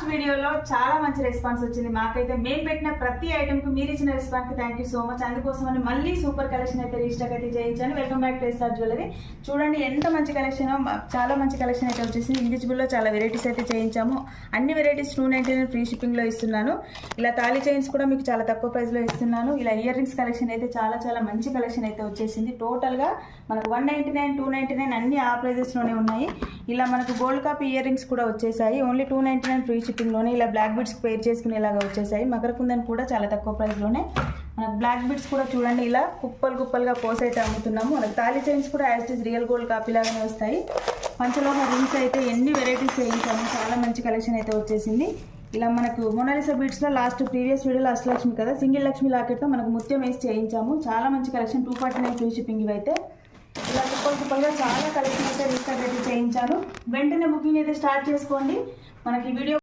Last వీడియోలో చాలా మంచి రెస్పాన్స్ వచ్చింది మాకైతే. మేము పెట్టిన ప్రతి ఐటమ్ కు మీరు ఇచ్చిన రెస్పాన్స్ కి థ్యాంక్ యూ సో మచ్. అందుకోసమని మళ్ళీ సూపర్ కలెక్షన్ అయితే రీస్టాక్ అయితే చేయించాను. Welcome back to SR jewellery. చూడండి ఎంత మంచి కలెక్షన్, చాలా మంచి కలెక్షన్ అయితే వచ్చేసి ఇన్విజిబుల్ లో చాలా వెరైటీస్ అయితే చేయించాము. అన్ని వెరైటీస్ 299 ఫ్రీ షిప్పింగ్ లో ఇస్తున్నాను. ఇలా తాళీ చైన్స్ కూడా మీకు చాలా తక్కువ ప్రైస్ లో ఇస్తున్నాను. ఇలా ఇయర్ రింగ్స్ కలెక్షన్ అయితే చాలా మంచి కలెక్షన్ అయితే వచ్చేసింది. టోటల్ గా మనకు 199, 299 అన్ని ఆ ప్రైజెస్ లోనే ఉన్నాయి. ఇలా మనకు గోల్డ్ కాపీ ఇయర్ రింగ్స్ కూడా వచ్చేసాయి. ఓన్లీ 299 ఫ్రీ షిప్పింగ్ లోనే. ఇలా బ్లాక్ బీడ్స్ పేర్ చేసుకునేలాగా వచ్చేసాయి. మకర కుందన్ కూడా చాలా తక్కువ ప్రైస్ లోనే. మనకు బ్లాక్ బీడ్స్ కూడా చూడండి ఇలా కుప్పలుగా పోస్ అయితే అమ్ముతున్నాము. మనకు తాళీ చైన్స్ కూడా as is real gold copy లాగానే వస్తాయి. పంచలోహ రింగ్స్ అయితే ఎన్ని వెరైటీస్ చేయించాము. చాలా మంచి కలెక్షన్ అయితే వచ్చేసింది. ఇలా మనకు మొనాలిసా బీడ్స్ లో లాస్ట్ ప్రీవియస్ వీడియోలో అష్టలక్ష్మి కదా, సింగిల్ లక్ష్మి లాకెట్ తో మనకు ముత్యం వేసి చేయించాము. చాలా మంచి కలెక్షన్. 249 ఫ్రీ షిప్పింగ్ ఇవైతే. ఇలా కుప్పలుగా చాలా కలెక్షన్ అయితే రీస్టాక్ అయితే చేయించాను. వెంటనే బుకింగ్ అయితే స్టార్ట్ చేసుకోండి. మనకి వీడియో